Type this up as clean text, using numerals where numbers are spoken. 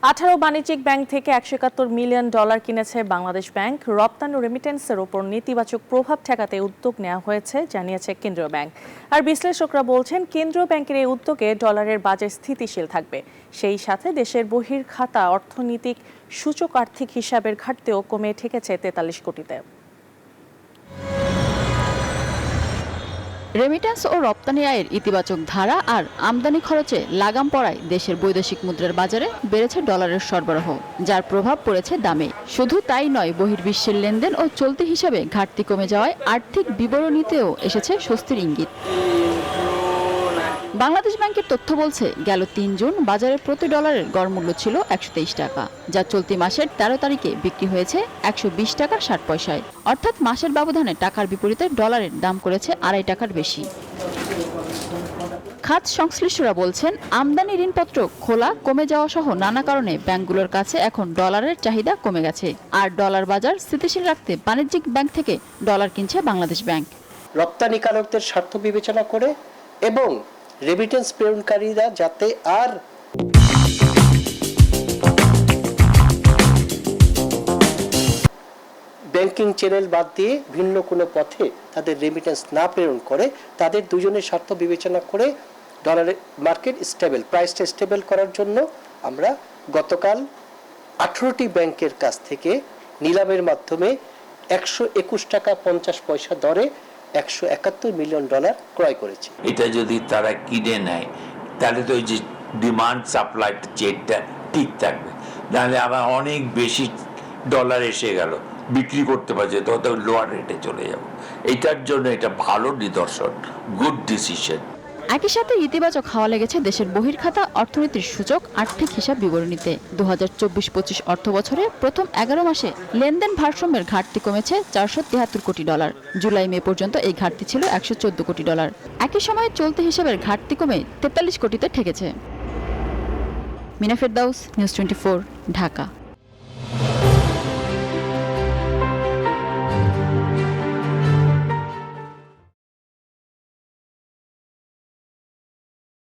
18 বাণিজ্যিক ব্যাংক থেকে $171 মিলিয়ন কিনেছে বাংলাদেশ ব্যাংক। রপ্তানি ও রেমিটেন্সের ওপর নেতিবাচক প্রভাব ঠেকাতে উদ্যোগ নেওয়া হয়েছে জানিয়েছে কেন্দ্রীয় ব্যাংক। আর বিশ্লেষকরা বলছেন কেন্দ্রীয় ব্যাংকের এই উদ্যোগে ডলারের বাজার স্থিতিশীল থাকবে। সেই সাথে দেশের বহির্খাতা অর্থনৈতিক সূচক আর্থিক হিসাবের ঘাটতিও কমে ঠেকেছে 43 কোটিতে। রেমিট্যান্স ও রপ্তানি আয়ের ইতিবাচক ধারা আর আমদানি খরচে লাগাম পড়ায় দেশের বৈদেশিক মুদ্রার বাজারে বেড়েছে ডলারের সরবরাহ, যার প্রভাব পড়েছে দামে। শুধু তাই নয়, বহির্বিশ্বের লেনদেন ও চলতি হিসাবে ঘাটতি কমে যাওয়ায় আর্থিক বিবরণীতেও এসেছে স্বস্তির ইঙ্গিত। বাংলাদেশ ব্যাংকের তথ্য বলছে, গেল 3 জুন বাজারে প্রতি ডলারের গড় মূল্য ছিল 123 টাকা, যা চলতি মাসের 13 তারিখে বিক্রি হয়েছে 120 টাকা 60 পয়সায়। অর্থাৎ মাসের ব্যবধানে টাকার বিপরীতে ডলারের দাম করেছে 2.5 টাকার বেশি। খাত সংশ্লিষ্টরা বলছেন, আমদানি ঋণপত্র খোলা কমে যাওয়া সহ নানা কারণে ব্যাংকগুলোর কাছে এখন ডলারের চাহিদা কমে গেছে। আর ডলার বাজার স্থিতিশীল রাখতে বাণিজ্যিক ব্যাংক থেকে ডলার কিনছে বাংলাদেশ ব্যাংক। রপ্তানিকারকদের স্বার্থ বিবেচনা করে এবং রেমিটেন্স প্রেরণকারীরা যাতে আর ব্যাংকিং চ্যানেল বাদ দিয়ে ভিন্ন কোনো পথে তাদের রেমিটেন্স না প্রেরণ করে, তাদের দুজনের স্বার্থ বিবেচনা করে ডলারের মার্কেট স্টেবল, প্রাইসটা স্টেবল করার জন্য আমরা গতকাল 18টি ব্যাংকের কাছ থেকে নিলামের মাধ্যমে 121 টাকা 50 পয়সা দরে $171 মিলিয়ন ক্রয় করেছে। এটা যদি তারা কিনে নেয় তাহলে তো ওই যে ডিমান্ড সাপ্লাই চেকটা ঠিক থাকবে, নাহলে আবার অনেক বেশি ডলার এসে গেল বিক্রি করতে পারছে তো লোয়ার রেটে চলে যাব। এটার জন্য এটা ভালো নিদর্শন, গুড ডিসিশন। একই সাথে ইতিবাচক হাওয়া লেগেছে দেশের বহির্খাতা অর্থনীতির সূচক আর্থিক হিসাব বিবরণীতে। 2024-25 অর্থ বছরে প্রথম 11 মাসে লেনদেন ভারসাম্যের ঘাটতি কমেছে $473 কোটি। জুলাই মে পর্যন্ত এই ঘাটতি ছিল $114 কোটি। একই সময়ে চলতি হিসাবের ঘাটতি কমে 43 কোটিতে ঠেকেছে। মিনা ফেরদাউস, নিউজ 24, ঢাকা।